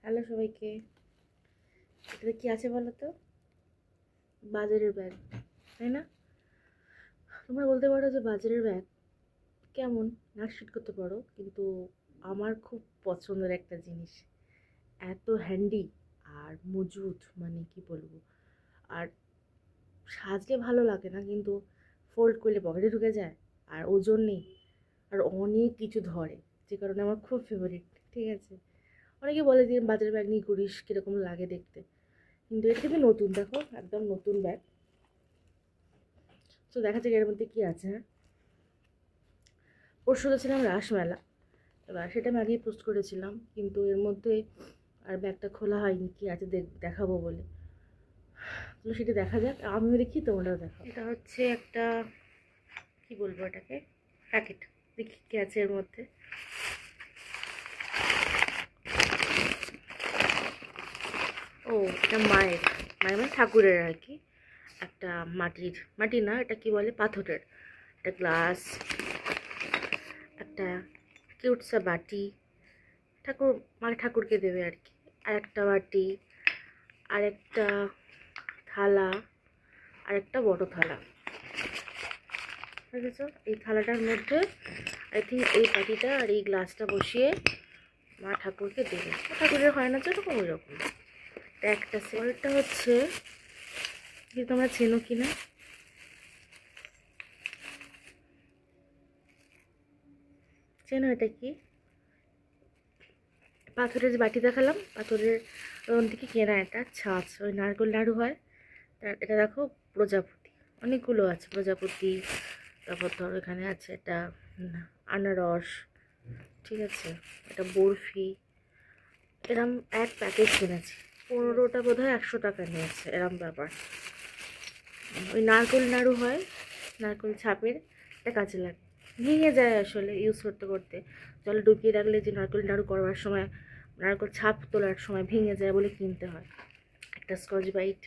Hello সবাইকে। এটাতে কি আছে বলো তো? বাজারের ব্যাগ, তাই না? তোমরা বলতে পারো যে বাজারের ব্যাগ কেমন, নাকশিট করতে পারো, কিন্তু আমার খুব পছন্দের একটা জিনিস। এত হ্যান্ডি আর মজুদ, মানে কি বলবো। আর সাজলে ভালো লাগে না, কিন্তু ফোল্ড করলে পকেটে ঢুকে যায়, আর ওজন নেই, আর অনেক কিছু ধরে, যে কারণে আমার খুব ফেভারিট। ঠিক আছে, অনেকে বলে যে বাজারের ব্যাগ নিয়ে করিস, কীরকম লাগে দেখতে, কিন্তু এটা কিন্তু নতুন, দেখো একদম নতুন ব্যাগ। তো দেখা যাক এর মধ্যে কী আছে। হ্যাঁ, পরশু ছিলাম রাসমেলা, এবার সেটা আমি আগেই পোস্ট করেছিলাম, কিন্তু এর মধ্যে আর ব্যাগটা খোলা হয়নি, কি আছে দেখাবো বলে। তো সেটা দেখা যাক, আমিও দেখি তোমরাও দেখো। এটা হচ্ছে একটা, কি বলবো এটাকে, প্যাকেট। দেখি কী আছে এর মধ্যে। ও, এটা মায়ের মানে ঠাকুরের আর কি। একটা মাটি না, এটা কি বলে, পাথরের একটা গ্লাস, একটা কিউটসা বাটি, ঠাকুরকে দেবে আর কি। আর একটা বাটি, আর একটা থালা, আর একটা বড় থালা। বুঝেছ? এই থালাটার মধ্যে আই থিঙ্ক এই বাটিটা আর এই গ্লাসটা বসিয়ে মা ঠাকুরকে দেবে। ঠাকুরের হয় না যেরকম ওই রকম। একটা পরেরটা হচ্ছে, যে তোমরা চেনো কিনা, চেনো এটা কি? পাথরের যে বাটি দেখালাম, পাথরের ওখান থেকে কেনা একটা ছাঁচ, ওই নারকেল নাড়ু হয়। এটা দেখো প্রজাপতি, অনেকগুলো আছে প্রজাপতি। তারপর ধরো এখানে আছে এটা আনারস, ঠিক আছে, এটা বরফি। এরম এক প্যাকেট কিনেছি, 15টা বোধ হয় 100 টাকা নিয়েছে, এরম ব্যাপার। ওই নারকেল নাড়ু হয়, নারকেল ছাপের, এটা কাজে লাগে। ভেঙে যায় আসলে ইউজ করতে করতে, জলে ডুবিয়ে রাখলে যে নারকেল নাড়ু করবার সময়, নারকেল ছাপ তোলার সময় ভেঙে যায় বলে কিনতে হয়। একটা স্কচ বাইট,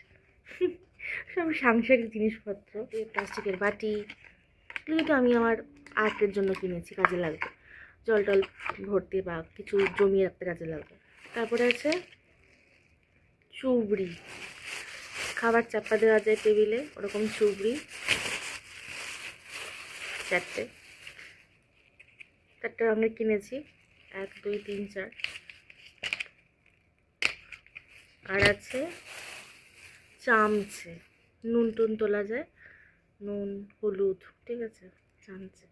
সব সাংসারিক জিনিসপত্র। এই প্লাস্টিকের বাটি, এগুলো তো আমি আমার আর্টের জন্য কিনেছি, কাজে লাগবে, জল টল ভর্তি বা কিছু জমিয়ে রাখতে কাজে লাগবে। তারপরে আছে চুবড়ি, খাবার চাপা দেওয়া যায় টেবিলে, ওরকম চুবড়ি চারটে রঙের কিনেছি, 1 2 3 4। আর আছে চামচে, নুন টুন তোলা যায়, নুন হলুদ, ঠিক আছে, চামচে।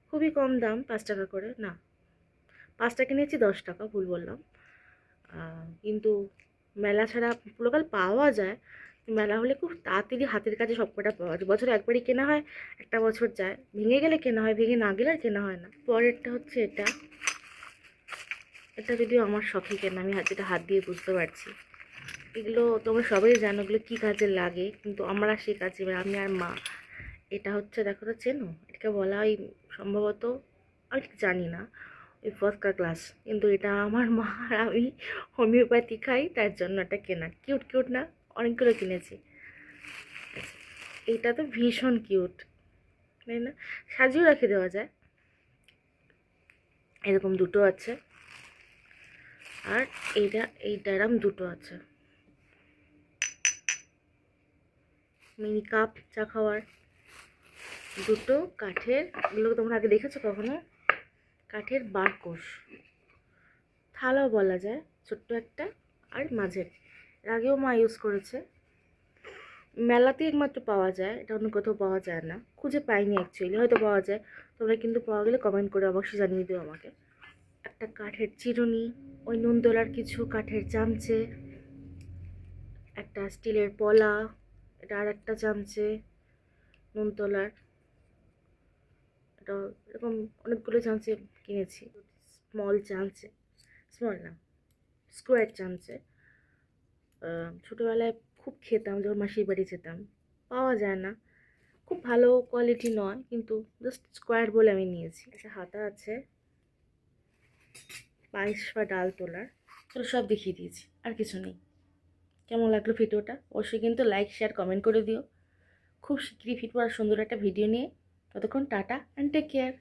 খুবই কম দাম, 5 টাকা করে, না 5টা কিনেছি 10 টাকা, ভুল বললাম। কিন্তু মেলা ছাড়া লোকাল পাওয়া যায়, মেলা হলে খুব তাড়াতাড়ি হাতের কাছে সব কটা পাওয়া যায়। বছরে একবারই কেনা হয়, একটা বছর যায়, ভেঙে গেলে কেনা হয়, ভেঙে না গেলে আর কেনা হয় না। পরেরটা হচ্ছে এটা, এটা যদিও আমার শখে কেনা, আমি যেটা হাত দিয়ে বুঝতে পারছি। এগুলো তোমরা সবাই জানো এগুলো কী কাজে লাগে, কিন্তু আমরা সেই কাজে, আমি আর মা। এটা হচ্ছে, দেখো তো চেনো, এটাকে বলা হয় সম্ভবত, আমি ঠিক জানি না, ওই ফস্কা ক্লাস, কিন্তু এটা আমার মা আর আমি হোমিওপ্যাথি খাই, তার জন্য এটা কেনা। কিউট কিউট না? অনেকগুলো কিনেছি। এটা তো ভীষণ কিউট, তাই না? সাজিয়েও রেখে দেওয়া যায়। এরকম দুটো আছে, আর এইটা এরকম দুটো আছে। মিনি কাপ চা খাওয়ার, দুটো কাঠের, এগুলো তোমরা আগে দেখেছো কখনো? কাঠের বারকোশ, থালাও বলা যায়, ছোট্ট একটা, আর মাঝের। এর আগেও মা ইউজ করেছে। মেলাতেই একমাত্র পাওয়া যায়, এটা অন্য কোথাও পাওয়া যায় না, খুঁজে পাইনি অ্যাকচুয়ালি, হয়তো পাওয়া যায়। তোমরা কিন্তু পাওয়া গেলে কমেন্ট করে অবশ্যই জানিয়ে দিও আমাকে। একটা কাঠের চিরুনি, ওই নুন তোলার কিছু কাঠের চামচে, একটা স্টিলের পলা, এটা আর একটা চামচে নুন তোলার। এটা এরকম অনেকগুলো চামচে কিনেছি, স্মল চামচে, স্মল না, স্কোয়ার চামচে। ছোটোবেলায় খুব খেতাম যখন মাসির বাড়ি যেতাম, পাওয়া যায় না, খুব ভালো কোয়ালিটি নয়, কিন্তু জাস্ট স্কোয়ার বলে আমি নিয়েছি। একটা হাতা আছে পায়েস বা ডাল তোলার। চলো সব দেখিয়ে দিয়েছি, আর কিছু নেই। কেমন লাগলো ভিডিওটা অবশ্যই কিন্তু লাইক শেয়ার কমেন্ট করে দিও। খুব শীঘ্রই ফিরবো আর সুন্দর একটা ভিডিও নিয়ে। ততক্ষণ টাটা অ্যান্ড টেক কেয়ার।